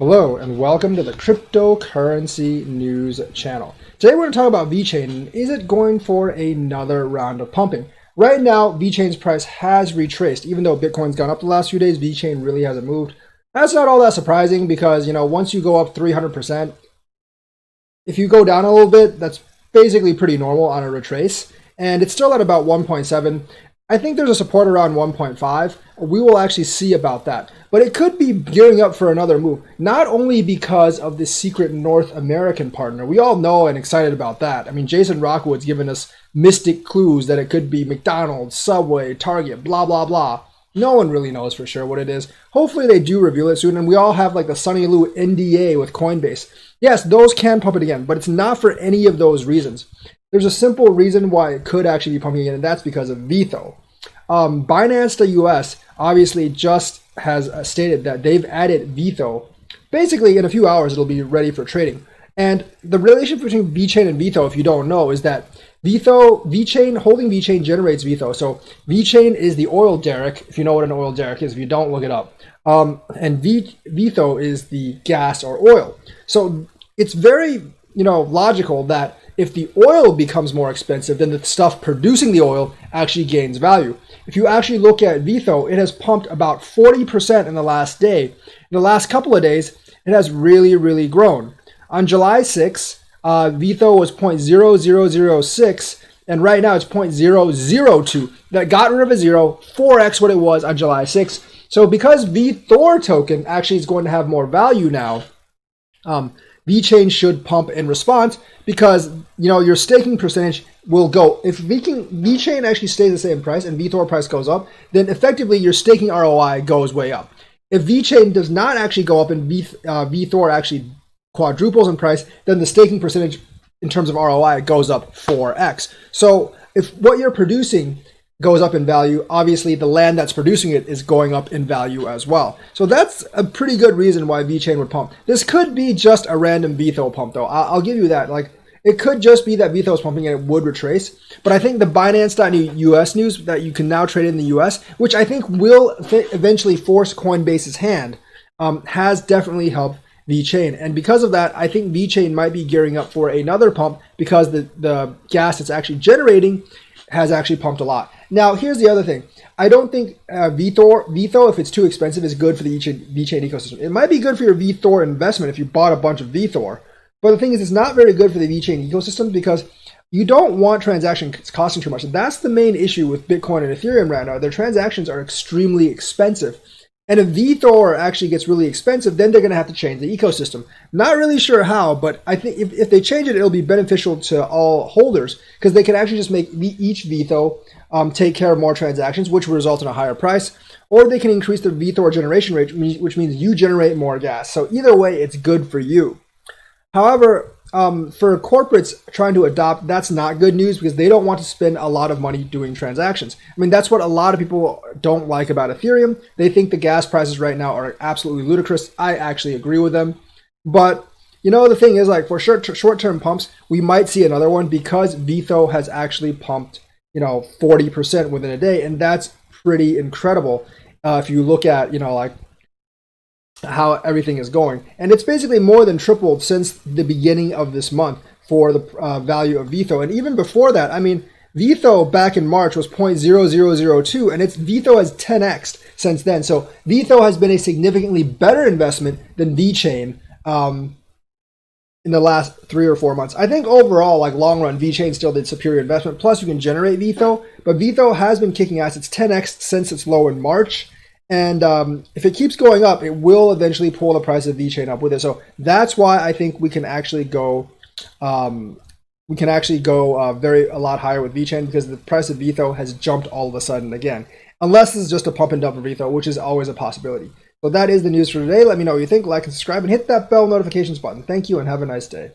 Hello and welcome to the cryptocurrency news channel. Today we're going to talk about Vechain. Is it going for another round of pumping? Right now, Vechain's price has retraced. Even though Bitcoin's gone up the last few days, Vechain really hasn't moved. That's not all that surprising because, once you go up 300%, if you go down a little bit, that's basically pretty normal on a retrace. And it's still at about 1.7. I think there's a support around 1.5. We will actually see about that. But it could be gearing up for another move, not only because of this secret North American partner. We all know and excited about that. I mean, Jason Rockwood's given us mystic clues that it could be McDonald's, Subway, Target, blah, blah, blah. No one really knows for sure what it is. Hopefully they do reveal it soon, and we all have like the Sunny Lou NDA with Coinbase. Yes, those can pump it again, but it's not for any of those reasons. There's a simple reason why it could actually be pumping again, and that's because of Vetho. Binance.us obviously just has stated that they've added Vetho. Basically, in a few hours, it'll be ready for trading. And the relationship between Vechain and Vetho, if you don't know, is that Vechain, holding Vechain generates Vetho. So Vechain is the oil derrick, if you know what an oil derrick is. If you don't, look it up. And Vetho is the gas or oil. So it's very, logical that if the oil becomes more expensive, then the stuff producing the oil actually gains value. If you actually look at Vetho, it has pumped about 40% in the last day. In the last couple of days, it has really, really grown. On July 6th, Vetho was 0.0006, and right now it's 0.002. That got rid of a zero, 4x what it was on July 6th. So because VThor token actually is going to have more value now, Vechain should pump in response because your staking percentage will go. If Vechain actually stays the same price and VThor price goes up, then effectively your staking ROI goes way up. If Vechain does not actually go up and VThor actually quadruples in price, then the staking percentage in terms of ROI goes up 4x. So if what you're producing goes up in value, obviously the land that's producing it is going up in value as well. So that's a pretty good reason why Vechain would pump. This could be just a random Vetho pump though. I'll give you that. Like, it could just be that Vetho is pumping and it would retrace. But I think the Binance.us news that you can now trade in the US, which I think will eventually force Coinbase's hand, has definitely helped Vechain. And because of that, I think Vechain might be gearing up for another pump because the gas it's actually generating has actually pumped a lot. Now, here's the other thing. I don't think Vetho, if it's too expensive, is good for the Vechain ecosystem. It might be good for your VThor investment if you bought a bunch of VThor. But the thing is, it's not very good for the Vechain ecosystem because you don't want transactions costing too much. And that's the main issue with Bitcoin and Ethereum right now. Their transactions are extremely expensive. And if VThor actually gets really expensive, then they're going to have to change the ecosystem. Not really sure how, but I think if they change it, it'll be beneficial to all holders because they can actually just make each Vetho take care of more transactions, which will result in a higher price. Or they can increase the VThor generation rate, which means you generate more gas. So either way, it's good for you. However, for corporates trying to adopt, that's not good news because they don't want to spend a lot of money doing transactions. I mean, that's what a lot of people don't like about Ethereum. They think the gas prices right now are absolutely ludicrous. I actually agree with them. But, the thing is, like, for short-term pumps, we might see another one because Vetho has actually pumped, 40% within a day. And that's pretty incredible if you look at, like, how everything is going. And it's basically more than tripled since the beginning of this month for the value of Vetho. And even before that, I mean, Vetho back in March was 0.0002 and Vetho has 10x since then. So Vetho has been a significantly better investment than Vechain in the last 3 or 4 months. I think overall, like long run, Vechain still did superior investment. Plus you can generate Vetho, but Vetho has been kicking ass. It's 10x since its low in March. And if it keeps going up, it will eventually pull the price of Vechain up with it. So that's why I think we can actually go, a lot higher with Vechain because the price of Vetho has jumped all of a sudden again. Unless this is just a pump and dump of Vetho, which is always a possibility. So that is the news for today. Let me know what you think. Like and subscribe and hit that bell notifications button. Thank you and have a nice day.